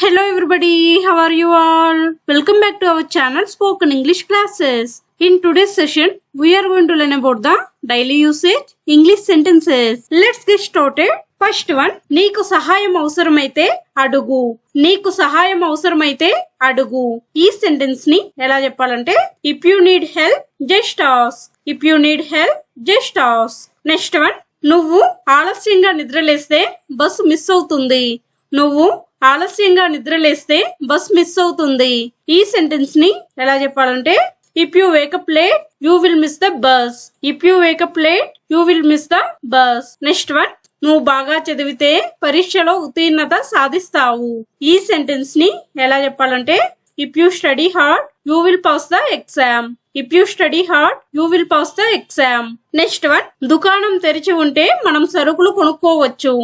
Hello everybody, how are you all? Welcome back to our channel Spoken English Classes. In today's session, we are going to learn about the daily usage English sentences. Let's get started. First one, నీకు సహాయం అవసరమైతే అడుగు. నీకు సహాయం అవసరమైతే అడుగు. ఈ sentence ని ఎలా చెప్పాలంటే if you need help, just ask. If you need help, just ask. Next one, నువ్వు ఆలస్యంగా నిద్రలేస్తే బస్సు మిస్ అవుతుంది. నువ్వు ఆలస్యంగా నిద్రలేస్తే బస్ మిస్ అవుతుంది. ఈ సెంటెన్స్ ని ఎలా చెప్పాలంటే if you wake up late you will miss the bus. If you wake up late you will miss the bus. Next one, నువ్వు బాగా చదివితే పరీక్షలో ఉత్తీర్ణత సాధిస్తావు. ఈ సెంటెన్స్ ని ఎలా చెప్పాలంటే if you study hard you will pass the exam. If you study hard you will pass the exam. Next one, దుకాణం తెరిచి ఉంటే మనం సరుకులు కొనుక్కోవచ్చు.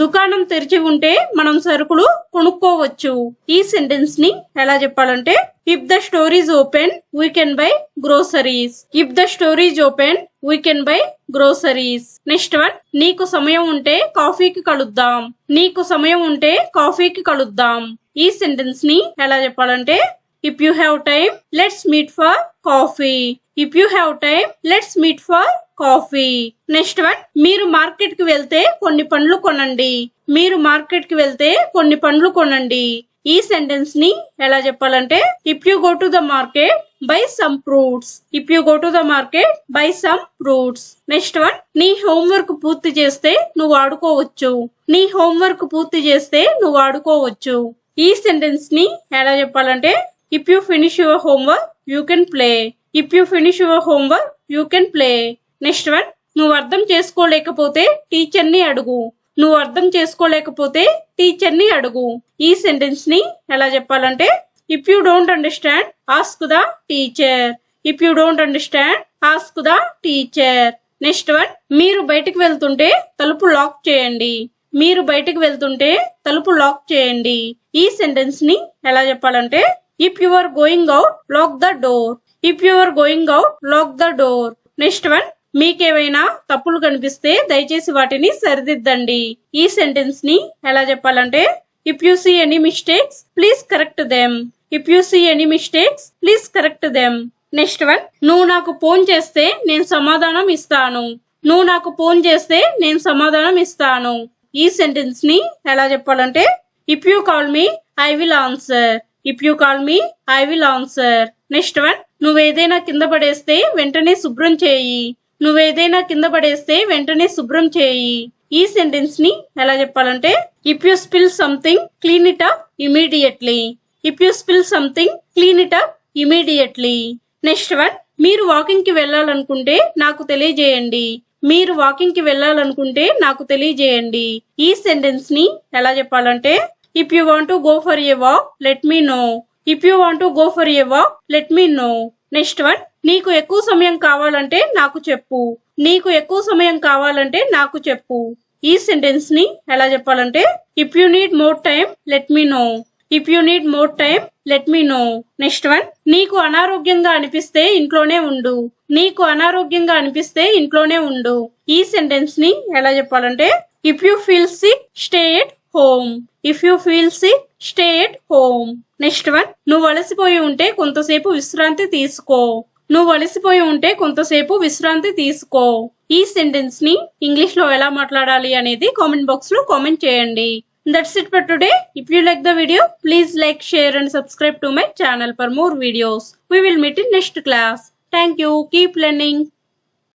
దుకాణం తెరిచి ఉంటే మనం సరుకులు కొనుక్కోవచ్చు. ఈ సెంటెన్స్ ని ఎలా చెప్పాలంటే if the store is open we can buy groceries. If the store is open we can buy groceries. Next one, నీకు సమయం ఉంటే కాఫీకి కలుద్దాం. నీకు సమయం ఉంటే కాఫీకి కలుద్దాం. ఈ సెంటెన్స్ ని ఎలా చెప్పాలంటే if you have time let's meet for coffee. If you have time let's meet for coffee. Next one, మీరు మార్కెట్ కి వెళ్తే కొన్ని పండ్లు కొనండి. మీరు మార్కెట్ కి వెళ్తే కొన్ని పండ్లు కొనండి. ఈ సెంటెన్స్ ని ఎలా చెప్పాలంటే if you go to the market by some fruits. If you go to the market by some fruits. Next one, నీ హోంవర్క్ పూర్తి చేస్తే నువ్వు ఆడుకోవచ్చు. నీ హోంవర్క్ పూర్తి చేస్తే నువ్వు ఆడుకోవచ్చు. ఈ సెంటెన్స్ ని ఎలా చెప్పాలంటే if you finish your homework you can play. If you finish your homework you can play. Next one, నువ్వు అర్థం చేసుకోలేకపోతే టీచర్ ని అడుగు. నువ్వు అర్థం చేసుకోలేకపోతే టీచర్ ని అడుగు. ఈ సెంటెన్స్ ని ఎలా చెప్పాలంటే if you don't understand ask the teacher. If you don't understand ask the teacher. Next one, మీరు బయటికి వెళ్తుంటే తలుపు లాక్ చేయండి. మీరు బయటికి వెళ్తుంటే తలుపు లాక్ చేయండి. ఈ సెంటెన్స్ ని ఎలా చెప్పాలంటే if you are going out lock the door. If you are going out lock the door. Next one, మీకేవైనా తప్పులు కనిపిస్తే దయచేసి వాటిని సరిదిద్దండి. ఈ సెంటెన్స్ ని ఎలా చెప్పాలంటే if you see any mistakes please correct them. If you see any mistakes please correct them. Next one, నువ్వు నాకు ఫోన్ చేస్తే నేను సమాధానం ఇస్తాను. నువ్వు నాకు ఫోన్ చేస్తే నేను సమాధానం ఇస్తాను. ఈ సెంటెన్స్ ని ఎలా చెప్పాలంటే if you call me I will answer. If you call me I will answer. Next one, నువ్వేదైనా కింద పడేస్తే వెంటనే శుభ్రం చేయి. నువ్వేదైనా కింద పడేస్తే వెంటనే శుభ్రం చేయి. ఈ సెంటెన్స్ ని ఎలా చెప్పాలంటే if you spill something clean it up immediately. If you spill something clean it up immediately. Next one, మీరు వాకింగ్ కి వెళ్ళాలనుకుంటే నాకు తెలియజేయండి. మీరు వాకింగ్ కి వెళ్ళాలనుకుంటే నాకు తెలియజేయండి. ఈ సెంటెన్స్ ని ఎలా చెప్పాలంటే if you want to go for a walk let me know. If you want to go for a walk let me know. Next one, నీకు ఎక్కువ సమయం కావాలంటే నాకు చెప్పు. నీకు ఎక్కువ సమయం కావాలంటే నాకు చెప్పు. ఈ సెంటెన్స్ ని ఎలా చెప్పాలంటే if you need more time let me know. If you need more time let me know. Next one, నీకు అనారోగ్యంగా అనిపిస్తే ఇంట్లోనే ఉండు. నీకు అనారోగ్యంగా అనిపిస్తే ఇంట్లోనే ఉండు. ఈ సెంటెన్స్ ని ఎలా చెప్పాలంటే if you feel sick stay at home. If you feel sick stay at home. Next one, నువ్వు అలసిపోయి ఉంటే కొంతసేపు విశ్రాంతి తీసుకో. నువ్వు అలసిపోయి ఉంటే కొంతసేపు విశ్రాంతి తీసుకో. ఈ సెంటెన్స్ ని ఇంగ్లీష్ లో ఎలా మాట్లాడాలి అనేది కామెంట్ బాక్స్ లో కామెంట్ చేయండి. That's it for today. If you like the video, please like, share and subscribe to my channel for more videos. We will meet in next class. Thank you. Keep learning.